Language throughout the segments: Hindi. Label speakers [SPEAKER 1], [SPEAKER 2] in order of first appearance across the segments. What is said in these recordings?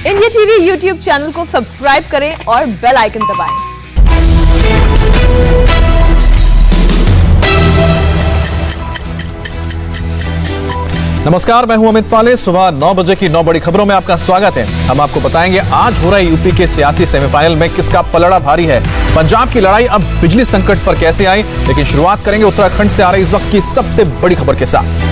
[SPEAKER 1] इंडिया टीवी यूट्यूब चैनल को सब्सक्राइब करें और बेल आइकन दबाएं।
[SPEAKER 2] नमस्कार, मैं हूं अमित पाले। सुबह 9 बजे की 9 बड़ी खबरों में आपका स्वागत है। हम आपको बताएंगे आज हो रहे यूपी के सियासी सेमीफाइनल में किसका पलड़ा भारी है। पंजाब की लड़ाई अब बिजली संकट पर कैसे आई, लेकिन शुरुआत करेंगे उत्तराखंड से आ रही इस वक्त की सबसे बड़ी खबर के साथ।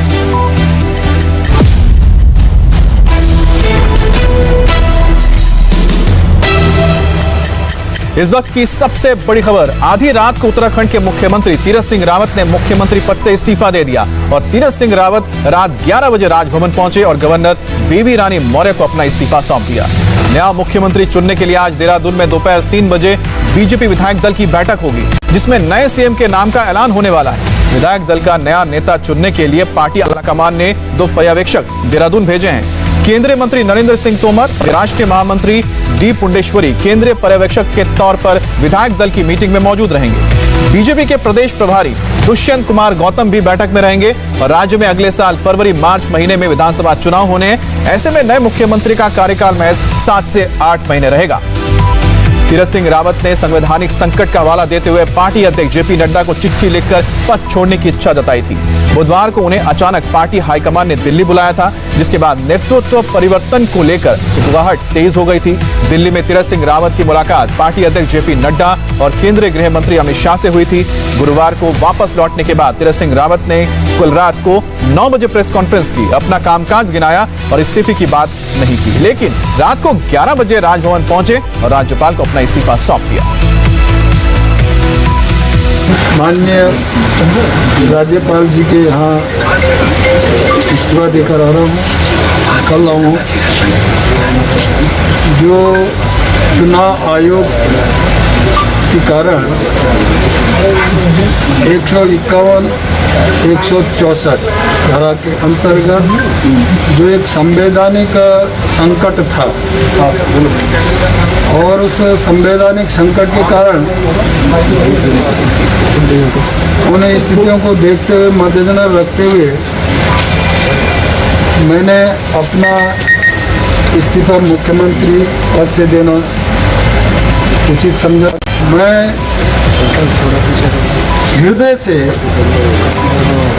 [SPEAKER 2] इस वक्त की सबसे बड़ी खबर, आधी रात को उत्तराखंड के मुख्यमंत्री तीरथ सिंह रावत ने मुख्यमंत्री पद से इस्तीफा दे दिया और तीरथ सिंह रावत रात 11 बजे राजभवन पहुंचे और गवर्नर बेबी रानी मौर्य को अपना इस्तीफा सौंप दिया। नया मुख्यमंत्री चुनने के लिए आज देहरादून में दोपहर 3 बजे बीजेपी विधायक दल की बैठक होगी, जिसमें नए सीएम के नाम का ऐलान होने वाला है। विधायक दल का नया नेता चुनने के लिए पार्टी आलाकमान ने 2 पर्यवेक्षक देहरादून भेजे हैं। केंद्रीय मंत्री नरेंद्र सिंह तोमर, राष्ट्रीय महामंत्री डी पुंडेश्वरी केंद्रीय पर्यवेक्षक के तौर पर विधायक दल की मीटिंग में मौजूद रहेंगे। बीजेपी के प्रदेश प्रभारी दुष्यंत कुमार गौतम भी बैठक में रहेंगे और राज्य में अगले साल फरवरी-मार्च महीने में विधानसभा चुनाव होने हैं। ऐसे में नए मुख्यमंत्री का कार्यकाल महज 7 से 8 महीने रहेगा। तीरथ सिंह रावत ने संवैधानिक संकट का हवाला देते हुए पार्टी अध्यक्ष जेपी नड्डा को चिट्ठी लिखकर पद छोड़ने की इच्छा जताई थी। बुधवार को उन्हें अचानक पार्टी हाईकमान ने दिल्ली बुलाया था, जिसके बाद नेतृत्व परिवर्तन को लेकर सुगबुगाहट तेज हो गई थी। दिल्ली में तीरथ सिंह रावत की मुलाकात पार्टी अध्यक्ष जेपी नड्डा और केंद्रीय गृह मंत्री अमित शाह से हुई थी। गुरुवार को वापस लौटने के बाद तीरथ सिंह रावत ने कल रात को 9 बजे प्रेस कॉन्फ्रेंस की, अपना कामकाज गिनाया और इस्तीफे की बात नहीं की, लेकिन रात को 11 बजे राजभवन पहुंचे और राज्यपाल को अपना इस्तीफा सौंप दिया।
[SPEAKER 3] माननीय राज्यपाल जी के यहाँ इस्तीफा देकर आ रहा हूँ। कल हूँ जो चुनाव आयोग के कारण 151, 164 धारा के अंतर्गत जो एक संवैधानिक संकट था और उस संवैधानिक संकट के कारण उन्हें स्थितियों को देखते हुए मद्देनजर रखते हुए मैंने अपना इस्तीफा मुख्यमंत्री पद से देना उचित समझा। मैं हृदय से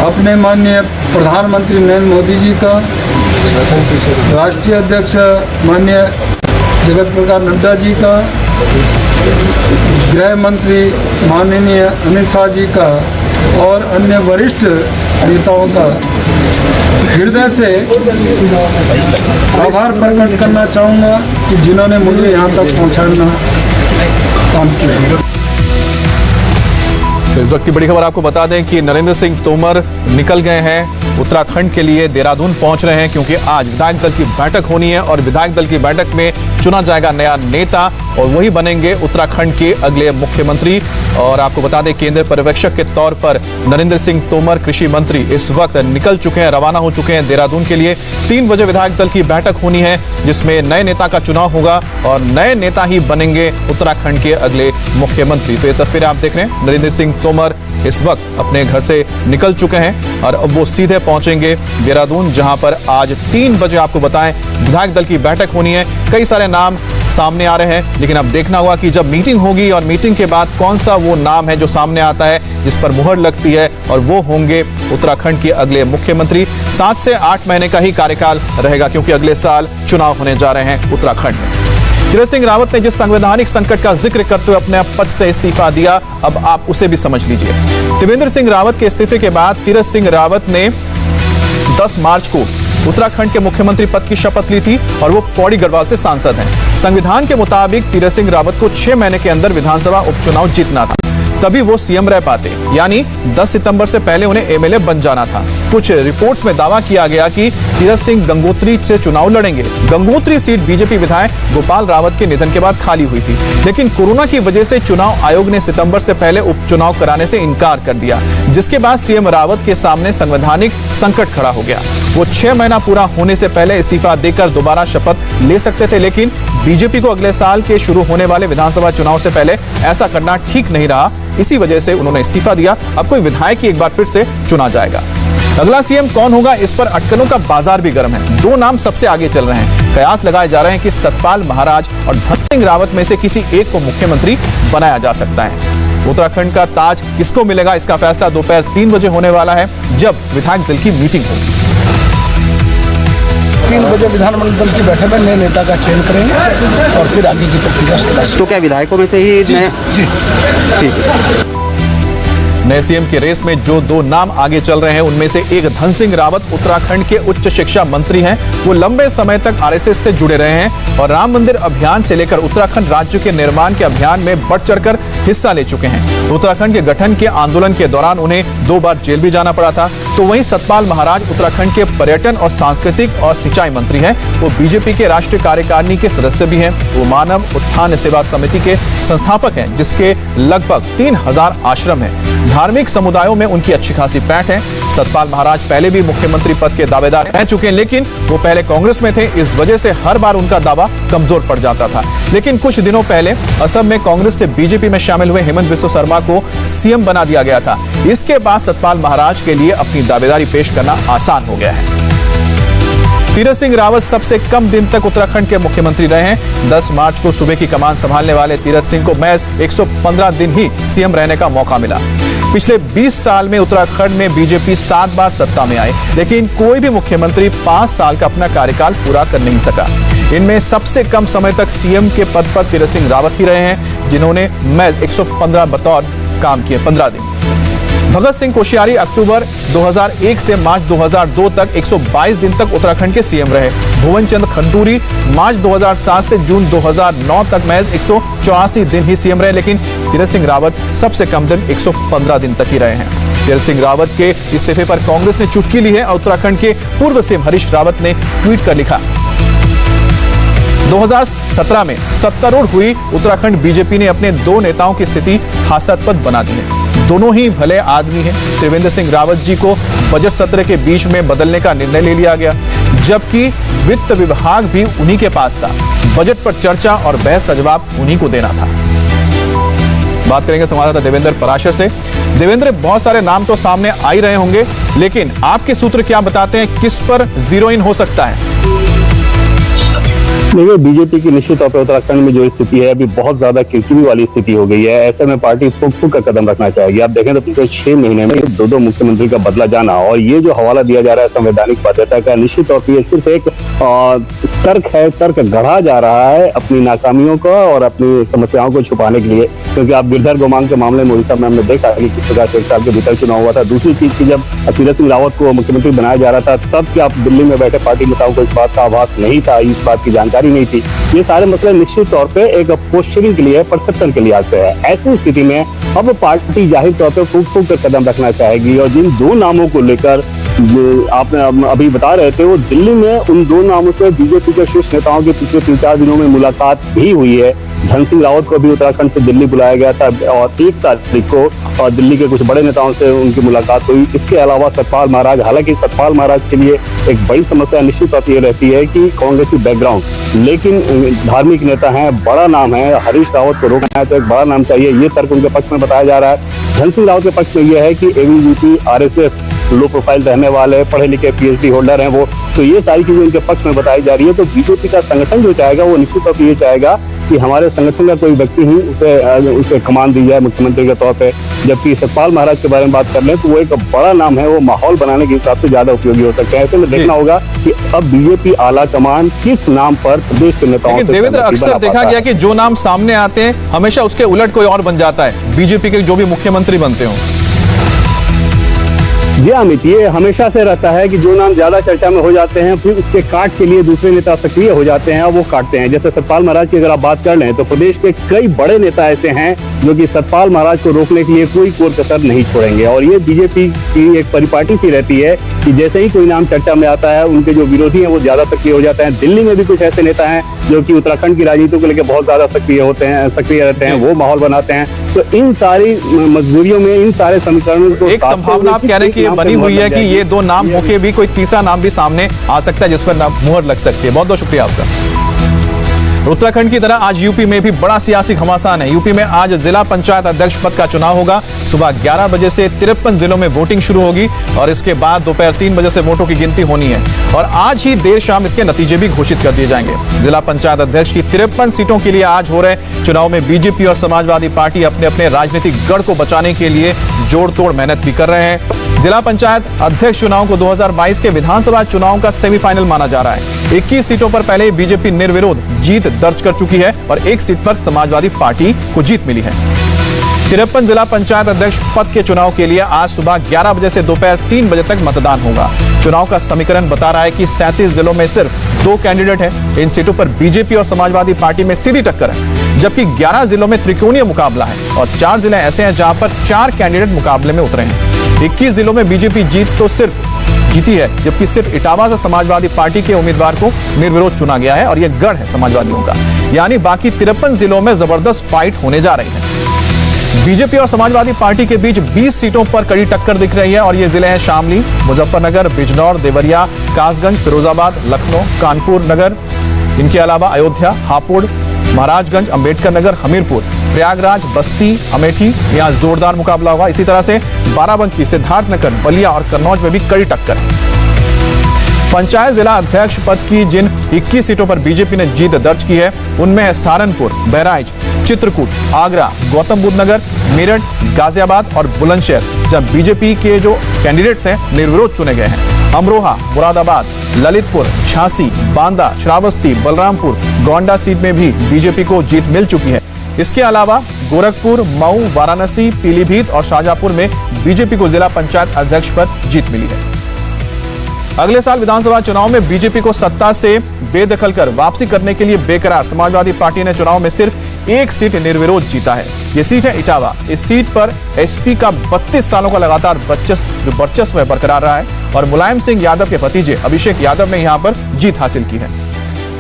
[SPEAKER 3] अपने माननीय प्रधानमंत्री नरेंद्र मोदी जी का, राष्ट्रीय अध्यक्ष माननीय जगत प्रकाश नड्डा जी का, गृह मंत्री माननीय अमित शाह जी का और अन्य वरिष्ठ नेताओं का हृदय से आभार प्रकट करना चाहूँगा कि जिन्होंने मुझे यहाँ तक पहुँचाना काम किया।
[SPEAKER 2] इस वक्त की बड़ी खबर आपको बता दें कि नरेंद्र सिंह तोमर निकल गए हैं, उत्तराखंड के लिए देहरादून पहुंच रहे हैं, क्योंकि आज विधायक दल की बैठक होनी है और विधायक दल की बैठक में चुना जाएगा नया नेता और वही बनेंगे उत्तराखंड के अगले मुख्यमंत्री। और आपको बता दें केंद्रीय पर्यवेक्षक के तौर पर नरेंद्र सिंह तोमर कृषि मंत्री इस वक्त निकल चुके हैं, रवाना हो चुके हैं देहरादून के लिए। 3 बजे विधायक दल की बैठक होनी है, जिसमें नए नेता का चुनाव होगा और नए नेता ही बनेंगे उत्तराखंड के अगले मुख्यमंत्री। तो ये तस्वीरें आप देख रहे हैं, नरेंद्र सिंह तोमर इस वक्त अपने घर से निकल चुके हैं और अब वो सीधे पहुंचेंगे देहरादून, जहां पर आज 3 बजे आपको बताएं विधायक दल की बैठक होनी है। कई सारे नाम सामने आ रहे हैं, लेकिन अब देखना होगा कि जब मीटिंग होगी और मीटिंग के बाद कौन सा वो नाम है जो सामने आता है, जिस पर मुहर लगती है और वो होंगे उत्तराखंड के अगले मुख्यमंत्री। 7 से 8 महीने का ही कार्यकाल रहेगा, क्योंकि अगले साल चुनाव होने जा रहे हैं उत्तराखंड में। तीरथ सिंह रावत ने जिस संवैधानिक संकट का जिक्र करते हुए अपने पद से इस्तीफा दिया, अब आप उसे भी समझ लीजिए। त्रिवेंद्र सिंह रावत के इस्तीफे के बाद तीरथ सिंह रावत ने 10 मार्च को उत्तराखंड के मुख्यमंत्री पद की शपथ ली थी और वो पौड़ी गढ़वाल से सांसद हैं। संविधान के मुताबिक तीरथ सिंह रावत को 6 महीने के अंदर विधानसभा उपचुनाव जीतना था, तभी वो सीएम रह पाते, यानी 10 सितंबर से पहले उन्हें एमएलए बन जाना था। कुछ रिपोर्ट्स में दावा किया गया कि तीरथ सिंह गंगोत्री से चुनाव लड़ेंगे। गंगोत्री सीट बीजेपी विधायक गोपाल रावत के निधन के बाद खाली हुई थी, लेकिन कोरोना की वजह से चुनाव आयोग ने सितंबर से पहले उपचुनाव कराने से इनकार कर दिया, जिसके बाद सीएम रावत के सामने संवैधानिक संकट खड़ा हो गया। वो 6 महीना पूरा होने से पहले इस्तीफा देकर दोबारा शपथ ले सकते थे, लेकिन बीजेपी को अगले साल के शुरू होने वाले विधानसभा चुनाव से पहले ऐसा करना ठीक नहीं रहा। इसी वजह से उन्होंने इस्तीफा दिया। अब कोई विधायक ही एक बार फिर से चुना जाएगा। अगला सीएम कौन होगा, इस पर अटकलों का बाजार भी गर्म है। दो नाम सबसे आगे चल रहे हैं। कयास लगाए जा रहे हैं कि सतपाल महाराज और धन सिंह रावत में से किसी एक को मुख्यमंत्री बनाया जा सकता है। उत्तराखंड का ताज किसको मिलेगा, इसका फैसला दोपहर 3 बजे होने वाला है, जब विधायक दल की मीटिंग होगी।
[SPEAKER 4] 3 बजे विधानमंडल की बैठक में नए नेता का चयन करेंगे और फिर आगे की प्रक्रिया से।
[SPEAKER 5] तो क्या विधायकों में से ही
[SPEAKER 4] जी
[SPEAKER 5] ठीक है।
[SPEAKER 2] नए सीएम की रेस में जो दो नाम आगे चल रहे हैं, उनमें से एक धन सिंह रावत उत्तराखंड के उच्च शिक्षा मंत्री हैं। वो लंबे समय तक आरएसएस से जुड़े रहे हैं और राम मंदिर अभियान से लेकर उत्तराखंड राज्य के निर्माण के अभियान में बढ़ चढ़कर हिस्सा ले चुके हैं। उत्तराखंड के गठन के आंदोलन के दौरान उन्हें 2 बार जेल भी जाना पड़ा था। तो वहीं सतपाल महाराज उत्तराखंड के पर्यटन और सांस्कृतिक और सिंचाई मंत्री हैं। वो बीजेपी के राष्ट्रीय कार्यकारिणी के सदस्य भी हैं। वो मानव उत्थान सेवा समिति के संस्थापक हैं, जिसके लगभग 3000 आश्रम हैं। धार्मिक समुदायों में उनकी अच्छी खासी पैठ है। सतपाल महाराज पहले भी मुख्यमंत्री पद के दावेदार रह चुके हैं, लेकिन वो पहले कांग्रेस में थे। इस वजह से हर बार उनका दावा कमजोर पड़ जाता था। लेकिन कुछ दिनों पहले असम में कांग्रेस से बीजेपी में शामिल हुए हेमंत बिस्वा शर्मा को सीएम बना दिया गया था। इसके बाद सतपाल महाराज के लिए अपनी दावेदारी पेश करना आसान हो गया है। तीरथ सिंह रावत सबसे कम दिन तक उत्तराखंड के मुख्यमंत्री रहे हैं। 10 मार्च को सूबे की कमान संभालने वाले तीरथ सिंह को महज 115 दिन ही सीएम रहने का मौका मिला। पिछले 20 साल में उत्तराखंड में बीजेपी 7 बार सत्ता में आई, लेकिन कोई भी मुख्यमंत्री 5 साल का अपना कार्यकाल पूरा कर नहीं सका। इनमें सबसे कम समय तक सीएम के पद पर तीरथ सिंह रावत ही रहे हैं, जिन्होंने महज 115 बतौर काम किए 15 दिन। भगत सिंह कोश्यारी अक्टूबर 2001 से मार्च 2002 तक 122 दिन तक उत्तराखंड के सीएम रहे। भुवन चंद खंडूरी मार्च 2007 से जून 2009 तक महज 184 दिन ही सीएम रहे, लेकिन तीरथ सिंह रावत सबसे कम दिन 115 दिन तक ही रहे हैं। तीरथ सिंह रावत के इस्तीफे पर कांग्रेस ने चुटकी ली है और उत्तराखंड के पूर्व सीएम हरीश रावत ने ट्वीट कर लिखा, 2017 में सत्तारूढ़ हुई उत्तराखंड बीजेपी ने अपने 2 नेताओं की स्थिति हास्यास्पद बना दी है। दोनों ही भले आदमी हैं। त्रिवेंद्र सिंह रावत जी को बजट सत्र के बीच में बदलने का निर्णय ले लिया गया, जबकि वित्त विभाग भी उन्हीं के पास था। बजट पर चर्चा और बहस का जवाब उन्हीं को देना था। बात करेंगे संवाददाता देवेंद्र पराशर से। देवेंद्र, बहुत सारे नाम तो सामने आ ही रहे होंगे, लेकिन आपके सूत्र क्या बताते हैं, किस पर जीरो इन हो सकता है?
[SPEAKER 5] देखिए, बीजेपी की निश्चित तौर पर उत्तराखंड में जो स्थिति है अभी बहुत ज्यादा किरकिरी वाली स्थिति हो गई है। ऐसे में पार्टी फूक का कदम रखना चाहेगी। आप देखें तो पिछले 6 महीने में 2 मुख्यमंत्री का बदला जाना और ये जो हवाला दिया जा रहा है संवैधानिक बाध्यता का, निश्चित तौर पर सिर्फ एक तर्क है। तर्क गढ़ा जा रहा है अपनी नाकामियों का और अपनी समस्याओं को छुपाने के लिए, क्योंकि आप गिरधर गोमांग के मामले में उड़ीसा में हमने देखा कि किस प्रकार से 1 साल के भीतर चुनाव हुआ था। दूसरी चीज की, जब तीरथ सिंह रावत को मुख्यमंत्री बनाया जा रहा था, तब क्या आप दिल्ली में बैठे पार्टी नेताओं को इस बात का आभास नहीं था, इस बात की जानकारी नहीं थी। ये सारे मसले निश्चित तौर पे एक पोस्चरिंग के लिए, परसेप्शन के लिए आते हैं। ऐसी स्थिति में अब पार्टी जाहिर तौर पे फूक कर कदम रखना चाहेगी और जिन 2 नामों को लेकर आपने अभी बता रहे थे, वो दिल्ली में उन 2 नामों से बीजेपी के शीर्ष नेताओं के पिछले 3-4 दिनों में मुलाकात भी हुई है। धन सिंह रावत को भी उत्तराखंड से दिल्ली बुलाया गया था और 1 तारीख को और दिल्ली के कुछ बड़े नेताओं से उनकी मुलाकात हुई। इसके अलावा सतपाल महाराज, हालांकि सतपाल महाराज के लिए एक बड़ी समस्या निश्चित तौर पर ये रहती है कि कांग्रेसी बैकग्राउंड, लेकिन धार्मिक नेता हैं, बड़ा नाम है। हरीश रावत को रोकना है तो एक बड़ा नाम चाहिए, ये तर्क उनके पक्ष में बताया जा रहा है। धन सिंह रावत के पक्ष में यह है कि एबीवीपी, आरएसएस, लो प्रोफाइल रहने वाले, पढ़े लिखे पीएचडी होल्डर हैं वो, तो ये सारी चीजें उनके पक्ष में बताई जा रही है। तो बीजेपी का संगठन जो चाहेगा वो निश्चित तौर पर ये चाहेगा कि हमारे संगठन का कोई व्यक्ति ही उसे कमान दी जाए मुख्यमंत्री के तौर पे। जबकि सतपाल महाराज के बारे में बात कर लें तो वो एक बड़ा नाम है, वो माहौल बनाने के हिसाब से ज्यादा उपयोगी हो सकते हैं। ऐसे में देखना होगा कि अब बीजेपी आला कमान किस नाम पर प्रदेश के नेताओं से
[SPEAKER 2] देवेंद्र, अक्सर देखा गया कि जो नाम सामने आते हैं हमेशा उसके उलट कोई और बन जाता है, बीजेपी के जो भी मुख्यमंत्री बनते हो।
[SPEAKER 5] जी अमित, ये हमेशा से रहता है कि जो नाम ज्यादा चर्चा में हो जाते हैं फिर उसके काट के लिए दूसरे नेता सक्रिय हो जाते हैं और वो काटते हैं। जैसे सतपाल महाराज की अगर आप बात कर लें तो प्रदेश के कई बड़े नेता ऐसे हैं जो कि सतपाल महाराज को रोकने के लिए कोई कोर कसर नहीं छोड़ेंगे। और ये बीजेपी की एक परिपाटी सी रहती है कि जैसे ही कोई नाम चर्चा में आता है उनके जो विरोधी हैं वो ज्यादा सक्रिय हो जाते हैं। दिल्ली में भी कुछ ऐसे नेता हैं जो कि उत्तराखंड की राजनीति को लेकर बहुत ज्यादा सक्रिय रहते हैं, वो माहौल बनाते हैं। तो इन सारी मजबूरियों में, इन सारे समीकरणों को
[SPEAKER 2] एक संभावना आप कह रहे हैं कि ये बनी हुई है कि ये 2 नाम होके भी कोई तीसरा नाम भी सामने आ सकता है जिस पर मुहर लग सकती है। बहुत बहुत शुक्रिया आपका। उत्तराखंड की तरह आज यूपी में भी बड़ा सियासी घमासान है। यूपी में आज जिला पंचायत अध्यक्ष पद का चुनाव होगा। सुबह 11 बजे से 53 जिलों में वोटिंग शुरू होगी और इसके बाद दोपहर 3 बजे से वोटों की गिनती होनी है और आज ही देर शाम इसके नतीजे भी घोषित कर दिए जाएंगे। जिला पंचायत अध्यक्ष की 53 सीटों के लिए आज हो रहे चुनाव में बीजेपी और समाजवादी पार्टी अपने अपने राजनीतिक गढ़ को बचाने के लिए जोड़ तोड़ मेहनत भी कर रहे हैं। जिला पंचायत अध्यक्ष चुनाव को 2022 के विधानसभा चुनाव का सेमीफाइनल माना जा रहा है। 21 सीटों पर पहले बीजेपी निर्विरोध जीत दर्ज कर चुकी है और एक सीट पर समाजवादी पार्टी को जीत मिली है। 53 जिला पंचायत अध्यक्ष पद के चुनाव के लिए आज सुबह 11 बजे से दोपहर 3 बजे तक मतदान होगा। चुनाव का समीकरण बता रहा है कि 37 जिलों में सिर्फ 2 कैंडिडेट हैं। इन सीटों पर बीजेपी और समाजवादी पार्टी में सीधी टक्कर है, जबकि 11 जिलों में त्रिकोणीय मुकाबला है और 4 जिले ऐसे हैं जहां पर 4 कैंडिडेट मुकाबले में उतरे हैं। 21 जिलों में बीजेपी जीती है, जबकि सिर्फ इटावा से समाजवादी पार्टी के उम्मीदवार को निर्विरोध चुना गया है और यह गढ़ है समाजवादियों का। यानी बाकी 53 जिलों में जबरदस्त फाइट होने जा रही है। बीजेपी और समाजवादी पार्टी के बीच 20 सीटों पर कड़ी टक्कर दिख रही है और ये जिले हैं शामली, मुजफ्फरनगर, बिजनौर, देवरिया, कासगंज, फिरोजाबाद, लखनऊ, कानपुर नगर। इनके अलावा अयोध्या, हापुड़, महाराजगंज, अंबेडकर नगर, हमीरपुर, प्रयागराज, बस्ती, अमेठी, यहाँ जोरदार मुकाबला होगा। इसी तरह से बाराबंकी, सिद्धार्थनगर, बलिया और कन्नौज में भी कड़ी टक्कर है। पंचायत जिला अध्यक्ष पद की जिन 21 सीटों पर बीजेपी ने जीत दर्ज की है उनमें है सहारनपुर, बहराइच, चित्रकूट, आगरा, गौतम बुद्ध नगर, मेरठ, गाजियाबाद और बुलंदशहर, जब बीजेपी के जो कैंडिडेट्स हैं निर्विरोध चुने गए हैं। अमरोहा, मुरादाबाद, ललितपुर, झांसी, बांदा, श्रावस्ती, बलरामपुर, गोंडा सीट में भी बीजेपी को जीत मिल चुकी है। इसके अलावा गोरखपुर, मऊ, वाराणसी, पीलीभीत और शाहजहांपुर में बीजेपी को जिला पंचायत अध्यक्ष पर जीत मिली है। अगले साल विधानसभा चुनाव में बीजेपी को सत्ता से बेदखल कर वापसी करने के लिए बेकरार समाजवादी पार्टी ने चुनाव में सिर्फ एक सीट निर्विरोध जीता है। ये सीट है इटावा। इस सीट पर एसपी का 32 सालों का लगातार वर्चस्व है बरकरार रहा है और मुलायम सिंह यादव के भतीजे अभिषेक यादव ने यहां पर जीत हासिल की है।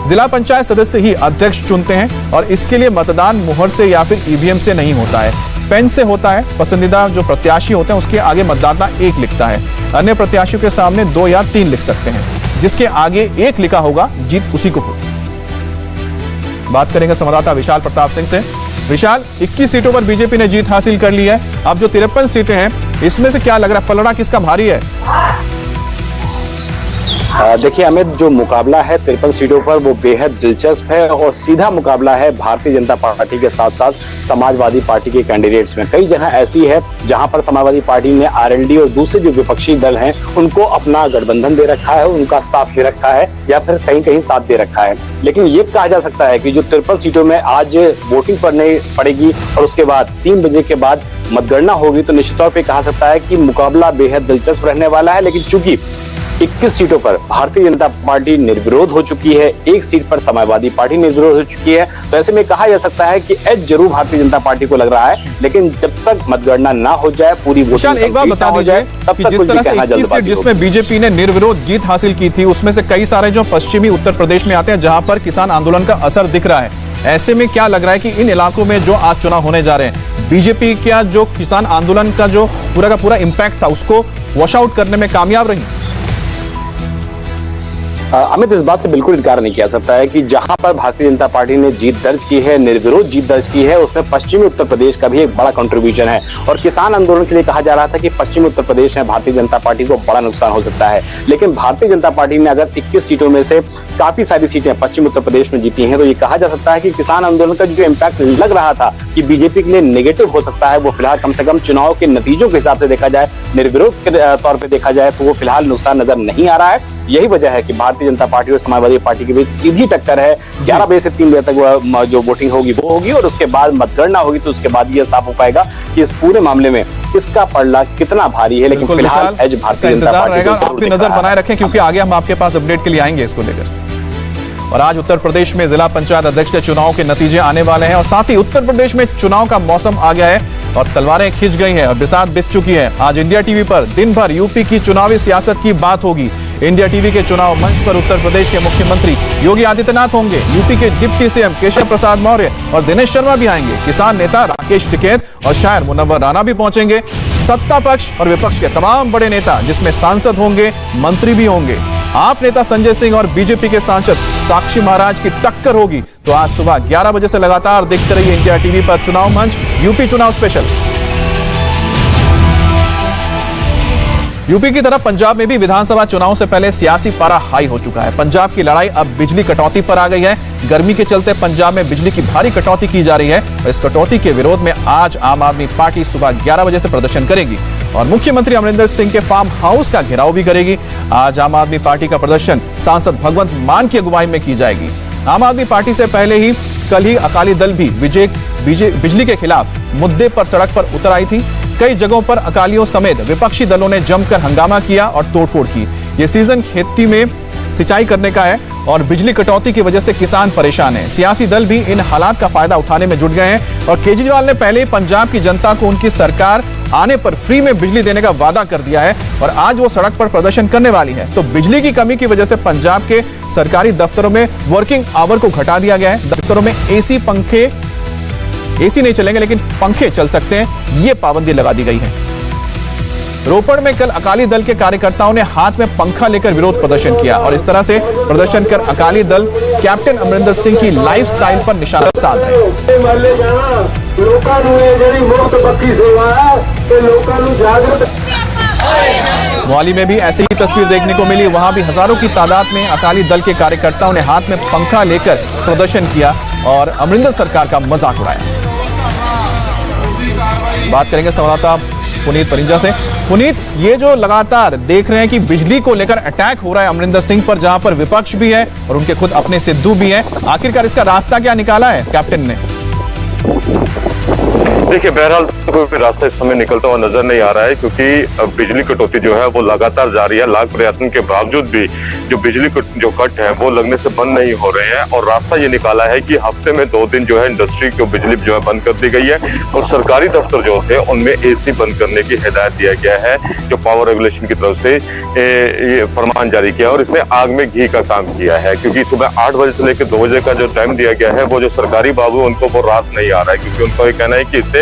[SPEAKER 2] जिला पंचायत सदस्य ही अध्यक्ष चुनते हैं और इसके लिए मतदान मुहर से या फिर ईवीएम से नहीं होता है, पेन से होता है। पसंदीदा जो प्रत्याशी होते हैं उसके आगे मतदाता 1 लिखता है, अन्य प्रत्याशियों के सामने 2 या 3 लिख सकते हैं। जिसके आगे 1 लिखा होगा जीत उसी को होगी। बात करेंगे संवाददाता विशाल प्रताप सिंह से। विशाल, 21 सीटों पर बीजेपी ने जीत हासिल कर ली है। अब जो 53 सीटें हैं इसमें से क्या लग रहा है, पलड़ा किसका भारी है?
[SPEAKER 5] देखिए अमित, जो मुकाबला है 53 सीटों पर वो बेहद दिलचस्प है और सीधा मुकाबला है भारतीय जनता पार्टी के साथ साथ समाजवादी पार्टी के कैंडिडेट्स में। कई जगह ऐसी है जहां पर समाजवादी पार्टी ने आरएलडी और दूसरे जो विपक्षी दल हैं उनको अपना गठबंधन दे रखा है, उनका साथ दे रखा है या फिर कहीं कहीं साथ दे रखा है। लेकिन ये कहा जा सकता है कि जो 53 सीटों में आज वोटिंग करनी पड़ेगी और उसके बाद 3 बजे के बाद मतगणना होगी, तो निश्चित तौर पर कहा सकता है कि मुकाबला बेहद दिलचस्प रहने वाला है। लेकिन चूंकि 21 सीटों पर भारतीय जनता पार्टी निर्विरोध हो चुकी है, 1 सीट पर समाजवादी पार्टी निर्विरोध हो चुकी है, तो ऐसे में कहा जा सकता है कि एज जरूर भारतीय जनता पार्टी को लग रहा है। लेकिन जब तक मतगणना ना हो जाए, पूरी वोटिंग
[SPEAKER 2] एक बात बता दीजिए कि जिस तरह से 21 सीट जिसमें बीजेपी ने निर्विरोध जीत हासिल की थी उसमें से कई सारे जो पश्चिमी उत्तर प्रदेश में आते हैं जहां पर किसान आंदोलन का असर दिख रहा है, ऐसे में क्या लग रहा है कि इन इलाकों में जो आज चुनाव होने जा रहे हैं बीजेपी क्या जो किसान आंदोलन का जो पूरा इंपैक्ट था उसको वॉश आउट करने में कामयाब रही?
[SPEAKER 5] अमित, इस बात से बिल्कुल इनकार नहीं किया सकता है कि जहां पर भारतीय जनता पार्टी ने जीत दर्ज की है, निर्विरोध जीत दर्ज की है, उसमें पश्चिमी उत्तर प्रदेश का भी एक बड़ा कंट्रीब्यूशन है। और किसान आंदोलन के लिए कहा जा रहा था कि पश्चिमी उत्तर प्रदेश में भारतीय जनता पार्टी को बड़ा नुकसान हो सकता है। लेकिन भारतीय जनता पार्टी ने अगर 21 सीटों में से काफी सारी सीटें पश्चिम उत्तर प्रदेश में जीती हैं, तो ये कहा जा सकता है कि किसान आंदोलन का जो इम्पैक्ट लग रहा था कि बीजेपी के लिए नेगेटिव हो सकता है, वो फिलहाल कम से कम चुनाव के नतीजों के हिसाब से देखा जाए, निर्विरोध के तौर पर देखा जाए तो वो फिलहाल नुकसान नजर नहीं आ रहा है। यही वजह है कि भारतीय जनता पार्टी और समाजवादी पार्टी के बीच सीधी टक्कर है। 11 बजे से 3 बजे तक जो वोटिंग होगी वो होगी और उसके बाद मतगणना होगी, तो उसके बाद ये साफ हो पाएगा कि इस पूरे मामले में किसका पलड़ा कितना भारी है। लेकिन फिलहाल एज भारतीय जनता पार्टी आप भी
[SPEAKER 2] नजर बनाए रखें क्योंकि आगे हम आपके पास अपडेट के लिए आएंगे इसको लेकर। और आज उत्तर प्रदेश में जिला पंचायत अध्यक्ष के चुनाव के नतीजे आने वाले हैं और साथ ही उत्तर प्रदेश में चुनाव का मौसम आ गया है और तलवारें खिंच गई हैं और बिसात बिछ चुकी है। आज इंडिया टीवी पर दिन भर यूपी की चुनावी सियासत की बात होगी। इंडिया टीवी के चुनाव मंच पर उत्तर प्रदेश के मुख्यमंत्री योगी आदित्यनाथ होंगे, यूपी के डिप्टी सीएम केशव प्रसाद मौर्य और दिनेश शर्मा भी आएंगे, किसान नेता राकेश टिकैत और शायर मुनव्वर राणा भी पहुंचेंगे, सत्ता पक्ष और विपक्ष के तमाम बड़े नेता जिसमें सांसद होंगे, मंत्री भी होंगे, आप नेता संजय सिंह और बीजेपी के सांसद साक्षी महाराज की टक्कर होगी। तो आज सुबह 11 बजे से लगातार देखते रहिए इंडिया टीवी पर चुनाव मंच यूपी चुनाव स्पेशल। यूपी की तरह पंजाब में भी विधानसभा चुनाव से पहले सियासी पारा हाई हो चुका है। पंजाब की लड़ाई अब बिजली कटौती पर आ गई है। गर्मी के चलते पंजाब में बिजली की भारी कटौती की जा रही है। इस कटौती के विरोध में आज आम आदमी पार्टी सुबह 11 बजे से प्रदर्शन करेगी और मुख्यमंत्री अमरिंदर सिंह के फार्म हाउस का घेराव भी करेगी। आज आम आदमी पार्टी का प्रदर्शन सांसद भगवंत मान की अगुवाई में की जाएगी। आम आदमी पार्टी से पहले ही कल ही अकाली दल भी बिजली के खिलाफ मुद्दे पर सड़क पर उतर आई थी। कई जगहों पर अकालियों समेत विपक्षी दलों ने जमकर हंगामा किया और तोड़फोड़ की। ये सीजन खेती में सिंचाई करने का है और बिजली कटौती की वजह से किसान परेशान हैं। सियासी दल भी इन हालात का फायदा उठाने में जुट गए हैं और केजरीवाल ने पहले ही पंजाब की जनता को उनकी सरकार आने पर फ्री में बिजली देने का वादा कर दिया है और आज वो सड़क पर प्रदर्शन करने वाली है। तो बिजली की कमी की वजह से पंजाब के सरकारी दफ्तरों में वर्किंग आवर को घटा दिया गया है। दफ्तरों में एसी नहीं चलेंगे लेकिन पंखे चल सकते हैं, ये पाबंदी लगा दी गई है। रोपड़ में कल अकाली दल के कार्यकर्ताओं ने हाथ में पंखा लेकर विरोध प्रदर्शन किया और इस तरह से प्रदर्शन कर अकाली दल कैप्टन अमरिंदर सिंह की लाइफस्टाइल पर निशाना साध रहे हैं। मोहाली में भी ऐसी ही तस्वीर देखने को मिली। वहां भी हजारों की तादाद में अकाली दल के कार्यकर्ताओं ने हाथ में पंखा लेकर प्रदर्शन किया और अमरिंदर सरकार का मजाक उड़ाया। बात करेंगे संवाददाता पुनीत परिंजा से। पुनीत, ये जो लगातार देख रहे हैं कि बिजली को लेकर अटैक हो रहा है अमरिंदर सिंह पर, जहां पर विपक्ष भी है और उनके खुद अपने सिद्धू भी हैं, आखिरकार इसका रास्ता क्या निकाला है कैप्टन ने?
[SPEAKER 6] देखिए, बहरहाल कोई रास्ता इस समय निकलता हुआ नजर नहीं आ रहा है क्योंकि बिजली कटौती जो है वो लगातार जारी है। लाख प्रयत्न के बावजूद भी जो बिजली जो कट है वो लगने से बंद नहीं हो रहे हैं और रास्ता ये निकाला है कि हफ्ते में 2 दिन जो है इंडस्ट्री को बिजली जो है बंद कर दी गई है और सरकारी दफ्तर जो थे उनमें एसी बंद करने की हिदायत दिया गया है। जो पावर रेगुलेशन की तरफ से ये फरमान जारी किया और इसमें आग में घी का काम किया है क्योंकि सुबह 8 बजे से लेकर 2 बजे का जो टाइम दिया गया है वो जो सरकारी बाबू उनको वो रास नहीं आ रहा है क्योंकि उनका ये कहना है कि इससे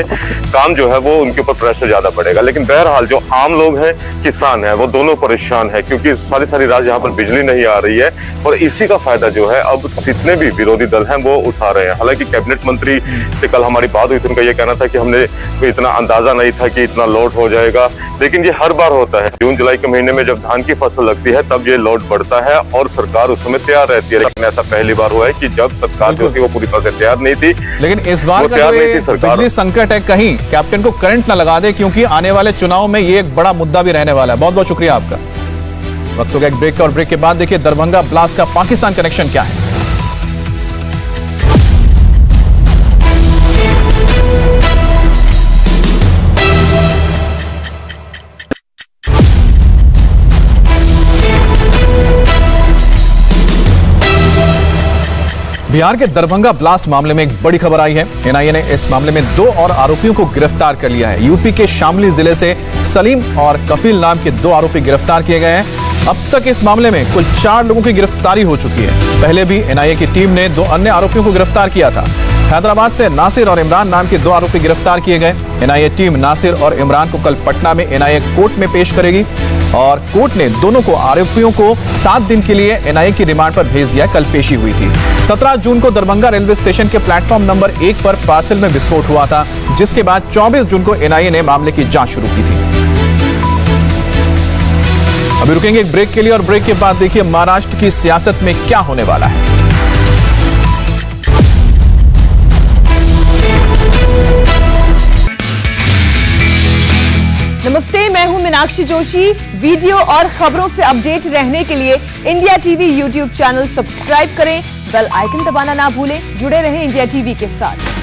[SPEAKER 6] काम जो है वो उनके ऊपर प्रेशर ज्यादा पड़ेगा। लेकिन बहरहाल जो आम लोग हैं, किसान हैं, वो दोनों परेशान है क्योंकि सारी रात यहाँ पर बिजली नहीं आ रही है और इसी का फायदा जो है अब जितने भी विरोधी दल हैं वो उठा रहे हैं। हालांकि कैबिनेट मंत्री से कल हमारी बात हुई थी, उनका ये कहना था कि हमने इतना अंदाजा नहीं था कि इतना लोड हो जाएगा, लेकिन ये हर बार होता है। जून जुलाई के महीने में जब धान की फसल लगती है तब ये लोड बढ़ता है और सरकार उस समय तैयार रहती है। लेकिन ऐसा पहली बार हुआ है कि जब सरकार जो थी वो पूरी तरह से तैयार नहीं थी।
[SPEAKER 2] लेकिन इस बार का जो बिजली संकट है, कहीं कैप्टन को करंट न लगा दे क्योंकि आने वाले चुनाव में ये एक बड़ा मुद्दा भी रहने वाला है। बहुत बहुत शुक्रिया आपका। वक्त हो गया एक ब्रेक का और ब्रेक के बाद देखिए दरभंगा ब्लास्ट का पाकिस्तान कनेक्शन क्या है। बिहार के दरभंगा ब्लास्ट मामले में एक बड़ी खबर आई है। एनआईए ने इस मामले में 2 और आरोपियों को गिरफ्तार कर लिया है। यूपी के शामली जिले से सलीम और कफील नाम के 2 आरोपी गिरफ्तार किए गए हैं। अब तक इस मामले में कुल 4 लोगों की गिरफ्तारी हो चुकी है। पहले भी एनआईए की टीम ने 2 अन्य आरोपियों को गिरफ्तार किया था। हैदराबाद से नासिर और इमरान नाम के 2 आरोपी गिरफ्तार किए गए। एनआईए टीम नासिर और इमरान को कल पटना में एनआईए कोर्ट में पेश करेगी और कोर्ट ने दोनों को आरोपियों को 7 दिन के लिए एनआईए की रिमांड पर भेज दिया। कल पेशी हुई थी। 17 जून को दरभंगा रेलवे स्टेशन के प्लेटफॉर्म नंबर 1 पर पार्सल में विस्फोट हुआ था, जिसके बाद 24 जून को एनआईए ने मामले की जांच शुरू की थी। अभी रुकेंगे एक ब्रेक के लिए और ब्रेक के बाद देखिए महाराष्ट्र की सियासत में क्या होने वाला है।
[SPEAKER 1] नमस्ते, मैं हूं मीनाक्षी जोशी। वीडियो और खबरों से अपडेट रहने के लिए India TV YouTube channel subscribe करें, बेल आइकन दबाना ना भूलें। जुड़े रहें इंडिया टीवी के साथ।